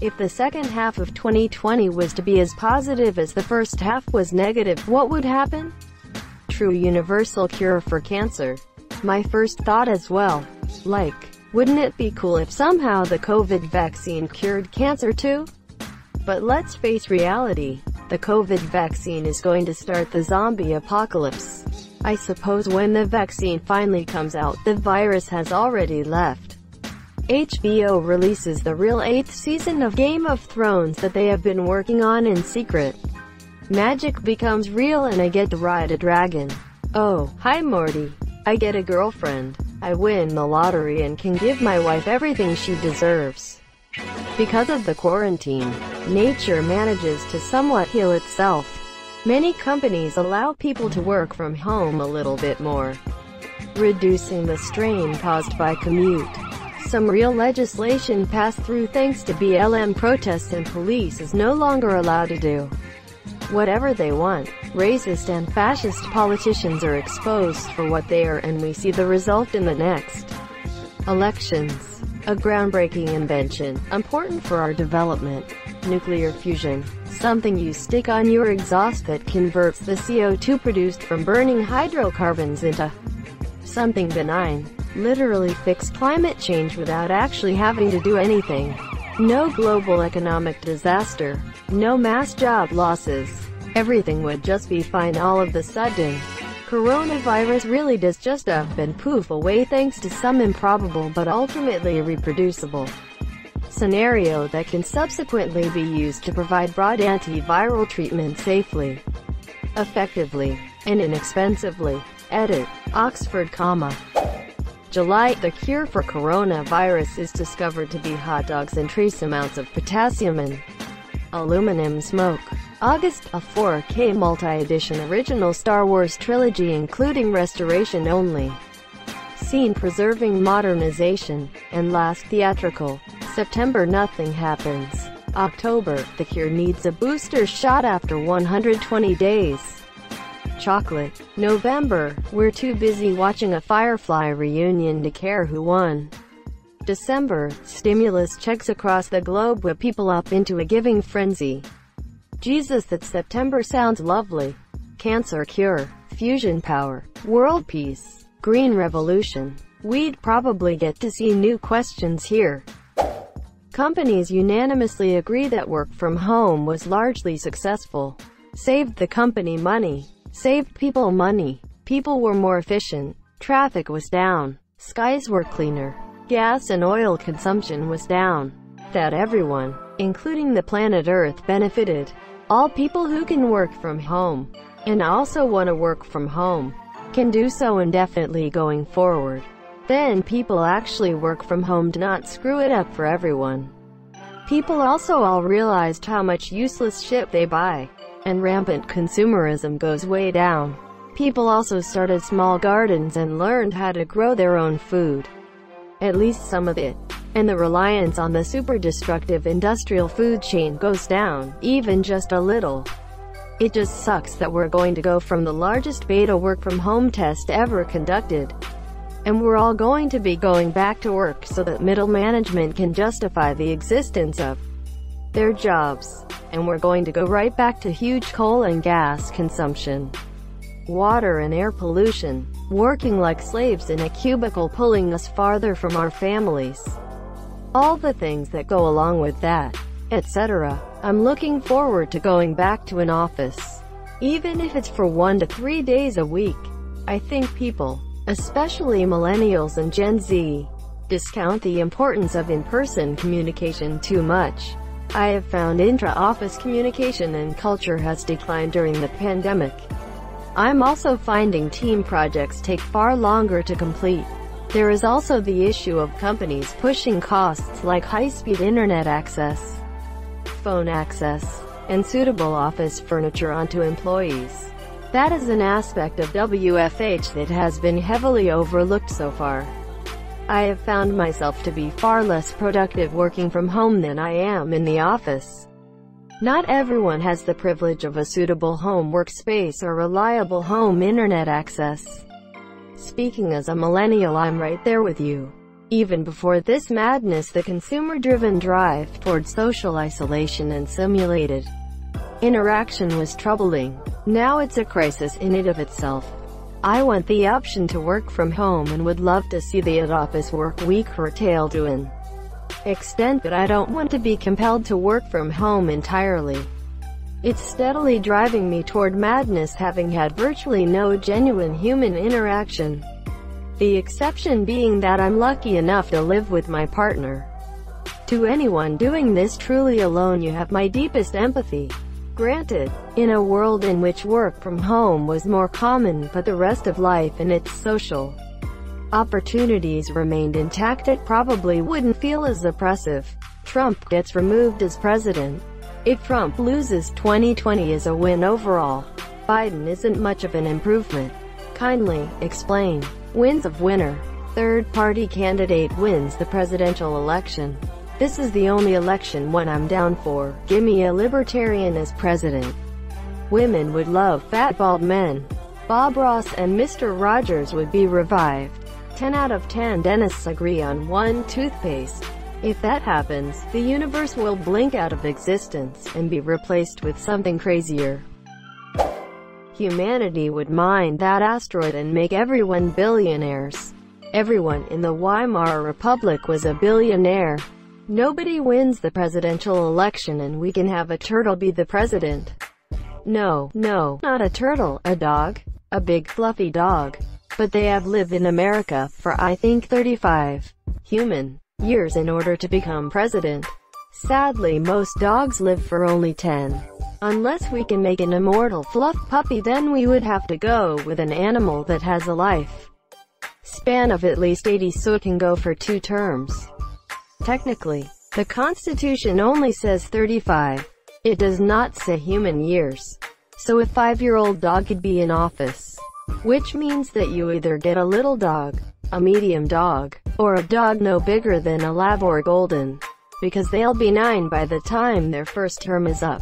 If the second half of 2020 was to be as positive as the first half was negative, what would happen? True universal cure for cancer. My first thought as well. Like, wouldn't it be cool if somehow the COVID vaccine cured cancer too? But let's face reality. The COVID vaccine is going to start the zombie apocalypse. I suppose when the vaccine finally comes out, the virus has already left. HBO releases the real 8th season of Game of Thrones that they have been working on in secret. Magic becomes real and I get to ride a dragon. Oh, hi Morty. I get a girlfriend. I win the lottery and can give my wife everything she deserves. Because of the quarantine, nature manages to somewhat heal itself. Many companies allow people to work from home a little bit more, reducing the strain caused by commute. Some real legislation passed through thanks to BLM protests, and police is no longer allowed to do whatever they want. Racist and fascist politicians are exposed for what they are, and we see the result in the next elections. A groundbreaking invention, important for our development. Nuclear fusion. Something you stick on your exhaust that converts the CO2 produced from burning hydrocarbons into something benign. Literally fix climate change without actually having to do anything. No global economic disaster. No mass job losses. Everything would just be fine all of a sudden. Coronavirus really does just up and poof away thanks to some improbable but ultimately reproducible scenario that can subsequently be used to provide broad antiviral treatment safely, effectively, and inexpensively. Edit. Oxford, July. The cure for coronavirus is discovered to be hot dogs and trace amounts of potassium and aluminum smoke. August. A 4K multi-edition original Star Wars trilogy including restoration only scene preserving modernization, and last theatrical. September. Nothing happens. October. The Cure needs a booster shot after 120 days. Chocolate. November. We're too busy watching a Firefly reunion to care who won. December. Stimulus checks across the globe whip people up into a giving frenzy. Jesus, that September sounds lovely. Cancer cure. Fusion power. World peace. Green revolution. We'd probably get to see new questions here. Companies unanimously agree that work from home was largely successful. Saved the company money. Saved people money. People were more efficient. Traffic was down. Skies were cleaner. Gas and oil consumption was down. That everyone, including the planet Earth, benefited. All people who can work from home, and also want to work from home, can do so indefinitely going forward. Then people actually work from home to not screw it up for everyone. People also all realized how much useless shit they buy, and rampant consumerism goes way down. People also started small gardens and learned how to grow their own food. At least some of it. And the reliance on the super destructive industrial food chain goes down, even just a little. It just sucks that we're going to go from the largest beta work from home test ever conducted, and we're all going to be going back to work so that middle management can justify the existence of their jobs. And we're going to go right back to huge coal and gas consumption, water and air pollution, working like slaves in a cubicle pulling us farther from our families. All the things that go along with that, etc. I'm looking forward to going back to an office, even if it's for 1 to 3 days a week. I think people, especially millennials and Gen Z, discount the importance of in-person communication too much. I have found intra-office communication and culture has declined during the pandemic. I'm also finding team projects take far longer to complete. There is also the issue of companies pushing costs like high-speed internet access, phone access, and suitable office furniture onto employees. That is an aspect of WFH that has been heavily overlooked so far. I have found myself to be far less productive working from home than I am in the office. Not everyone has the privilege of a suitable home workspace or reliable home internet access. Speaking as a millennial, I'm right there with you. Even before this madness, the consumer-driven drive toward social isolation and simulated interaction was troubling. Now it's a crisis in and of itself. I want the option to work from home and would love to see the office work week curtailed to an extent, but I don't want to be compelled to work from home entirely. It's steadily driving me toward madness, having had virtually no genuine human interaction. The exception being that I'm lucky enough to live with my partner. To anyone doing this truly alone, you have my deepest empathy. Granted, in a world in which work from home was more common but the rest of life and its social opportunities remained intact, it probably wouldn't feel as oppressive. Trump gets removed as president. If Trump loses, 2020 is a win overall. Biden isn't much of an improvement. Kindly explain. Wins of winner. Third-party candidate wins the presidential election. This is the only election one I'm down for. Gimme a libertarian as president. Women would love fat bald men. Bob Ross and Mr. Rogers would be revived. 10 out of 10 dentists agree on one toothpaste. If that happens, the universe will blink out of existence and be replaced with something crazier. Humanity would mine that asteroid and make everyone billionaires. Everyone in the Weimar Republic was a billionaire. Nobody wins the presidential election and we can have a turtle be the president. No, not a turtle, a dog. A big fluffy dog. But they have lived in America for I think 35 human years in order to become president. Sadly, most dogs live for only 10. Unless we can make an immortal fluff puppy, then we would have to go with an animal that has a life span of at least 80 so it can go for 2 terms. Technically, the Constitution only says 35. It does not say human years. So a 5-year-old dog could be in office. Which means that you either get a little dog, a medium dog, or a dog no bigger than a lab or golden. Because they'll be 9 by the time their first term is up.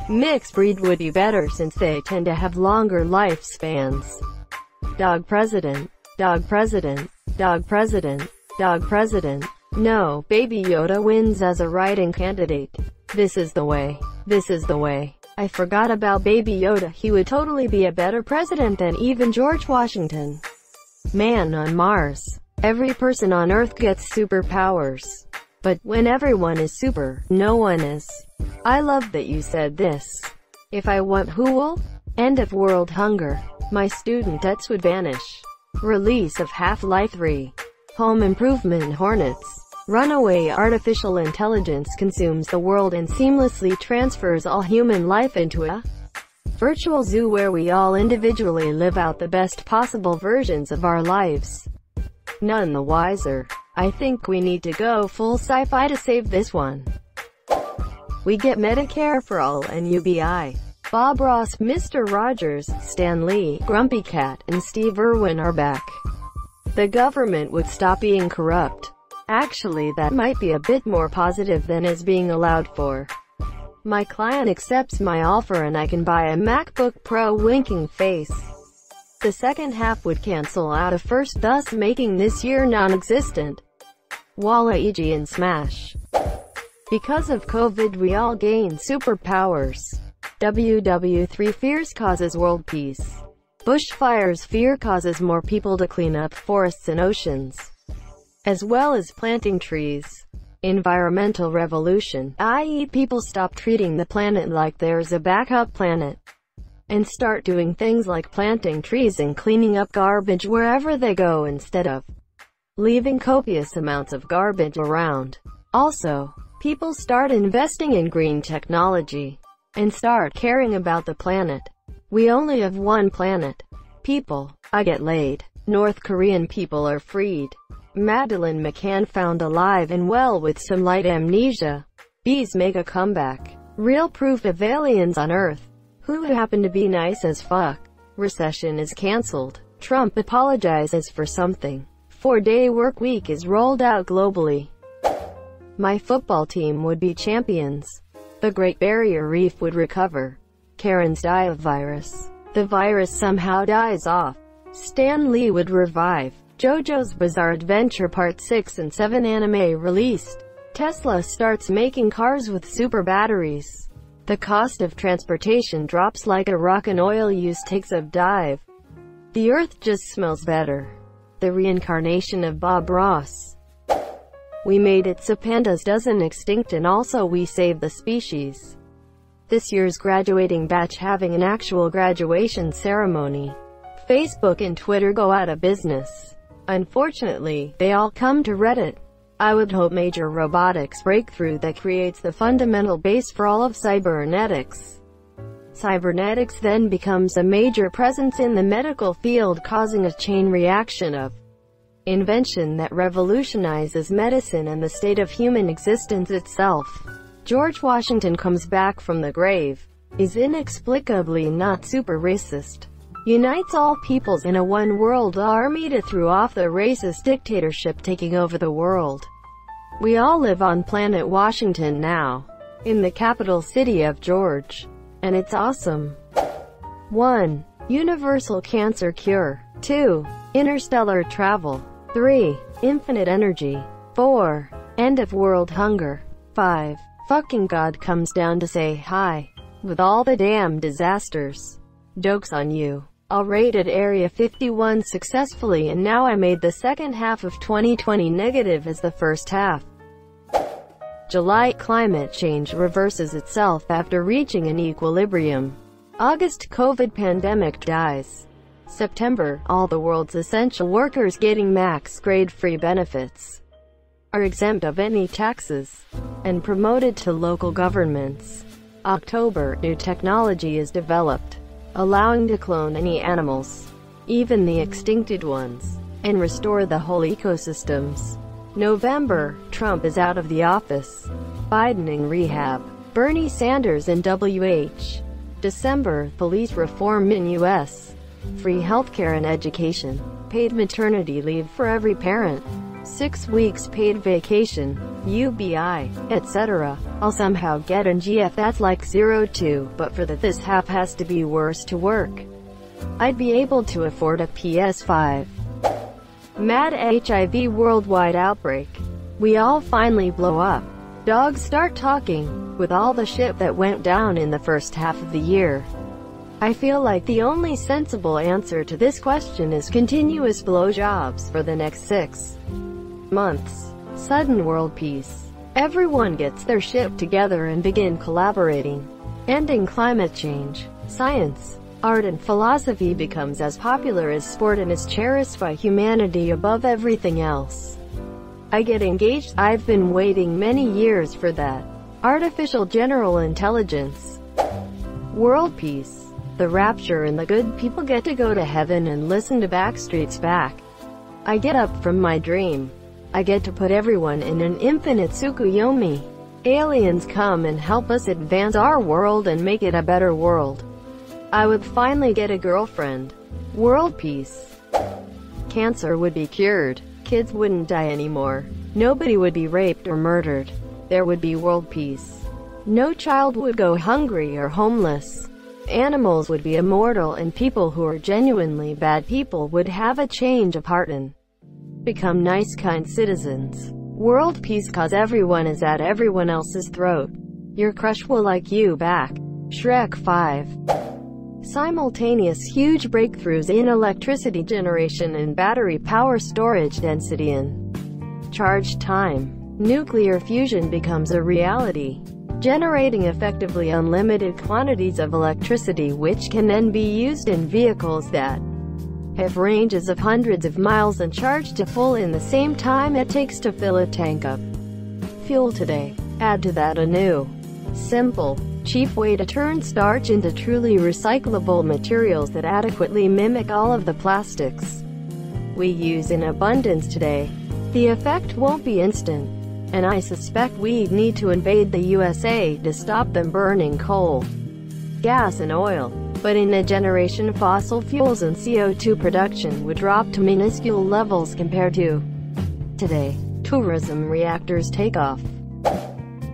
Mixed breed would be better since they tend to have longer lifespans. Dog president, dog president, dog president, dog president. No, Baby Yoda wins as a writing candidate. This is the way. This is the way. I forgot about Baby Yoda. He would totally be a better president than even George Washington. Man on Mars. Every person on Earth gets superpowers. But when everyone is super, no one is. I love that you said this. If I want Hool, end of world hunger, my student debts would vanish. Release of Half-Life 3. Home improvement Hornets. Runaway artificial intelligence consumes the world and seamlessly transfers all human life into a virtual zoo where we all individually live out the best possible versions of our lives. None the wiser. I think we need to go full sci-fi to save this one. We get Medicare for all and UBI. Bob Ross, Mr. Rogers, Stan Lee, Grumpy Cat, and Steve Irwin are back. The government would stop being corrupt. Actually, that might be a bit more positive than is being allowed for. My client accepts my offer and I can buy a MacBook Pro, winking face. The second half would cancel out a first, thus making this year non-existent. Waluigi and Smash. Because of COVID, we all gain superpowers. WW3 fears causes world peace. Bushfires fear causes more people to clean up forests and oceans, as well as planting trees. Environmental revolution, i.e. people stop treating the planet like there's a backup planet, and start doing things like planting trees and cleaning up garbage wherever they go instead of leaving copious amounts of garbage around. Also, people start investing in green technology, and start caring about the planet. We only have one planet. People. I get laid. North Korean people are freed. Madeleine McCann found alive and well with some light amnesia. Bees make a comeback. Real proof of aliens on Earth. Who happen to be nice as fuck. Recession is cancelled. Trump apologizes for something. 4-day work week is rolled out globally. My football team would be champions. The Great Barrier Reef would recover. Karens die of virus. The virus somehow dies off. Stan Lee would revive. JoJo's Bizarre Adventure Part 6 and 7 anime released. Tesla starts making cars with super batteries. The cost of transportation drops like a rock and oil use takes a dive. The earth just smells better. The reincarnation of Bob Ross. We made it so pandas doesn't extinct, and also we saved the species. This year's graduating batch having an actual graduation ceremony. Facebook and Twitter go out of business. Unfortunately, they all come to Reddit. I would hope major robotics breakthrough that creates the fundamental base for all of cybernetics. Cybernetics then becomes a major presence in the medical field, causing a chain reaction of invention that revolutionizes medicine and the state of human existence itself. George Washington comes back from the grave. Is inexplicably not super racist. Unites all peoples in a one-world army to throw off the racist dictatorship taking over the world. We all live on planet Washington now, in the capital city of George. And it's awesome. 1. Universal cancer cure. 2. Interstellar travel. 3. Infinite energy. 4. End of world hunger. 5. Fucking God comes down to say hi. With all the damn disasters. Joke's on you. I raided Area 51 successfully, and now I made the second half of 2020 negative as the first half. July, climate change reverses itself after reaching an equilibrium. August, COVID pandemic dies. September, all the world's essential workers getting max grade free benefits are exempt of any taxes and promoted to local governments. October, new technology is developed, allowing to clone any animals, even the extincted ones, and restore the whole ecosystems. November, Trump is out of the office. Biden in rehab. Bernie Sanders in WH. December, police reform in U.S. Free healthcare and education. Paid maternity leave for every parent. 6 weeks paid vacation. UBI, etc. I'll somehow get an GF that's like 02, but for that this half has to be worse to work. I'd be able to afford a PS5. Mad HIV worldwide outbreak. We all finally blow up. Dogs start talking. With all the shit that went down in the first half of the year, I feel like the only sensible answer to this question is continuous blowjobs for the next 6 months. Sudden world peace. Everyone gets their shit together and begin collaborating. Ending climate change. Science, art and philosophy becomes as popular as sport and is cherished by humanity above everything else. I get engaged. I've been waiting many years for that. Artificial general intelligence. World peace. The rapture, and the good people get to go to heaven and listen to Backstreet's Back. I get up from my dream. I get to put everyone in an infinite Tsukuyomi. Aliens come and help us advance our world and make it a better world. I would finally get a girlfriend. World peace. Cancer would be cured. Kids wouldn't die anymore. Nobody would be raped or murdered. There would be world peace. No child would go hungry or homeless. Animals would be immortal, and people who are genuinely bad people would have a change of heart and become nice, kind citizens. World peace cause everyone is at everyone else's throat. Your crush will like you back. Shrek 5. Simultaneous huge breakthroughs in electricity generation and battery power storage density and charge time. Nuclear fusion becomes a reality, generating effectively unlimited quantities of electricity, which can then be used in vehicles that have ranges of hundreds of miles and charged to full in the same time it takes to fill a tank up. Fuel today. Add to that a new, simple, cheap way to turn starch into truly recyclable materials that adequately mimic all of the plastics we use in abundance today. The effect won't be instant, and I suspect we'd need to invade the USA to stop them burning coal, gas and oil. But in a generation, fossil fuels and CO2 production would drop to minuscule levels compared to today. Tourism reactors take off.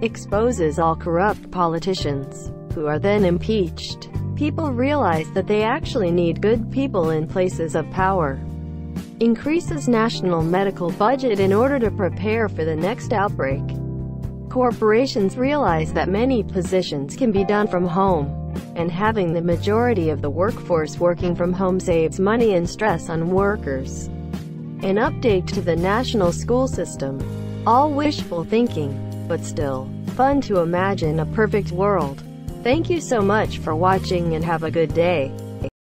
Exposes all corrupt politicians, who are then impeached. People realize that they actually need good people in places of power. Increases national medical budget in order to prepare for the next outbreak. Corporations realize that many positions can be done from home, and having the majority of the workforce working from home saves money and stress on workers. An update to the national school system. All wishful thinking, but still fun to imagine a perfect world. Thank you so much for watching and have a good day.